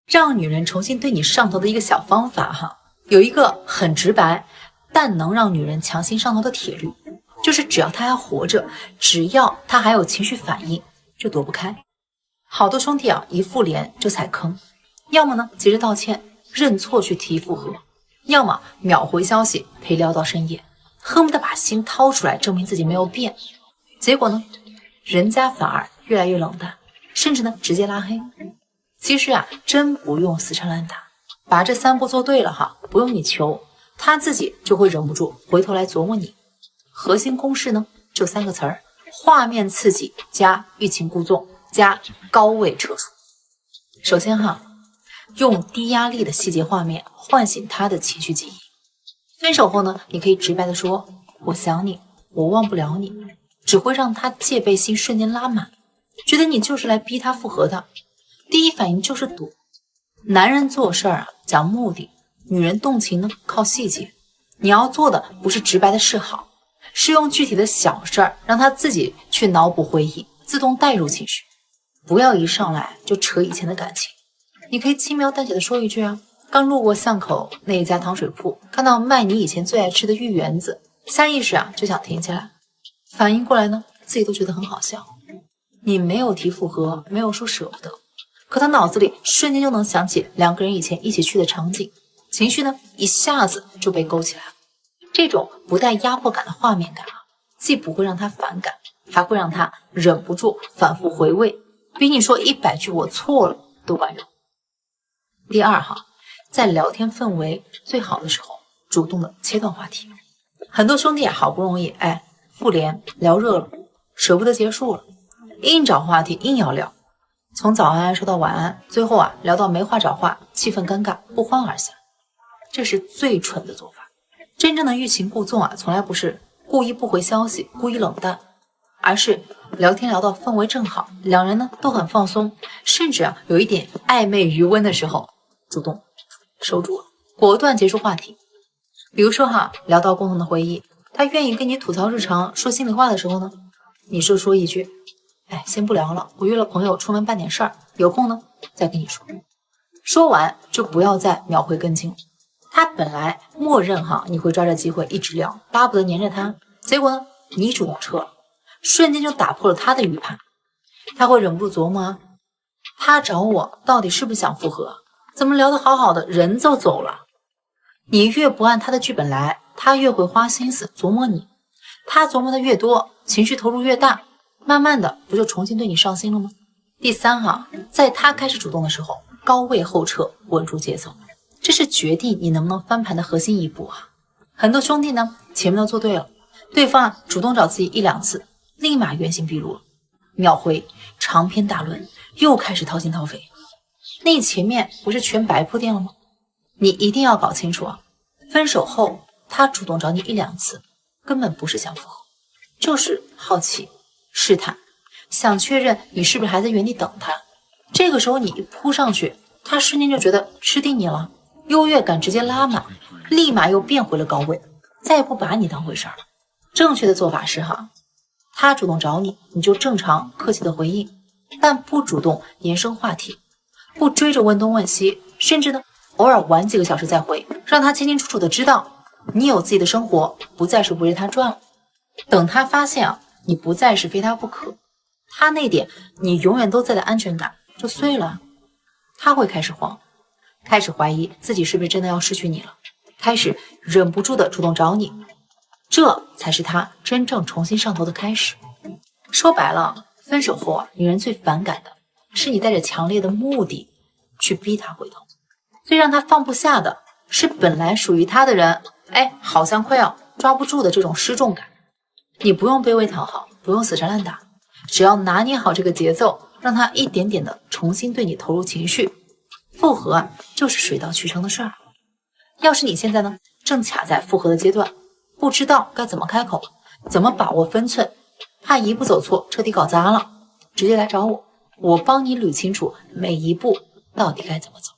让女人重新对你上头的一个小方法哈，有一个很直白，但能让女人强行上头的铁律，就是只要她还活着，只要她还有情绪反应，就躲不开。好多兄弟啊，一复联就踩坑，要么呢急着道歉认错去提复合，要么秒回消息陪聊到深夜，恨不得把心掏出来证明自己没有变。结果呢，人家反而越来越冷淡，甚至呢直接拉黑。其实啊，真不用死缠烂打，把这3步做对了哈，不用你求，他自己就会忍不住回头来琢磨你。核心公式呢就3个词儿：画面刺激加欲擒故纵加高位撤出。首先哈，用低压力的细节画面唤醒他的情绪记忆。分手后呢，你可以直白的说我想你，我忘不了你，只会让他戒备心瞬间拉满，觉得你就是来逼他复合的。第一反应就是躲。男人做事啊讲目的，女人动情呢靠细节。你要做的不是直白的示好，是用具体的小事儿让他自己去脑补回忆，自动带入情绪。不要一上来就扯以前的感情，你可以轻描淡写的说一句啊，刚路过巷口那一家糖水铺，看到卖你以前最爱吃的芋圆子，下意识啊就想停下来，反应过来呢自己都觉得很好笑。你没有提复合，没有说舍不得，可他脑子里瞬间就能想起2个人以前一起去的场景，情绪呢一下子就被勾起来了。这种不带压迫感的画面感啊，既不会让他反感，还会让他忍不住反复回味，比你说100句我错了都管用。第二哈，在聊天氛围最好的时候，主动的切断话题。很多兄弟啊，好不容易复联聊热了，舍不得结束了，硬找话题硬要聊，从早安说到晚安，最后啊聊到没话找话，气氛尴尬，不欢而散。这是最蠢的做法。真正的欲擒故纵啊，从来不是故意不回消息，故意冷淡，而是聊天聊到氛围正好，2人呢都很放松，甚至啊有一点暧昧余温的时候，主动收住了，果断结束话题。比如说哈，聊到共同的回忆，他愿意跟你吐槽日常，说心里话的时候呢，你就说一句先不聊了，我约了朋友出门办点事儿，有空呢再跟你说。说完就不要再秒回跟进。他本来默认哈你会抓着机会一直聊，巴不得黏着他，结果呢你主动撤了，瞬间就打破了他的预判。他会忍不住琢磨啊，他找我到底是不是想复合？怎么聊得好好的人就走了？你越不按他的剧本来，他越会花心思琢磨你，他琢磨的越多，情绪投入越大，慢慢的不就重新对你上心了吗？第三哈，在他开始主动的时候，高位后撤，稳住节奏，这是决定你能不能翻盘的核心一步啊。很多兄弟呢前面都做对了，对方啊主动找自己1、2次，立马原形毕露了，秒回长篇大论，又开始掏心掏肺，那你前面不是全白铺垫了吗？你一定要搞清楚啊，分手后他主动找你1、2次，根本不是想复合，就是好奇试探，想确认你是不是还在原地等他。这个时候你一扑上去，他瞬间就觉得吃定你了，优越感直接拉满，立马又变回了高位，再也不把你当回事儿了。正确的做法是哈，他主动找你，你就正常客气的回应，但不主动延伸话题，不追着问东问西，甚至呢偶尔晚几个小时再回，让他清清楚楚的知道你有自己的生活，不再是围着他转了。等他发现啊你不再是非他不可，他那点你永远都在的安全感就碎了，他会开始慌，开始怀疑自己是不是真的要失去你了，开始忍不住的主动找你，这才是他真正重新上头的开始。说白了，分手后啊，女人最反感的是你带着强烈的目的去逼他回头，最让他放不下的是本来属于他的人，好像快要抓不住的这种失重感。你不用卑微讨好，不用死缠烂打，只要拿捏好这个节奏，让他一点点的重新对你投入情绪，复合啊就是水到渠成的事儿。要是你现在呢正卡在复合的阶段，不知道该怎么开口，怎么把握分寸，怕一步走错彻底搞砸了，直接来找我，我帮你捋清楚每一步到底该怎么走。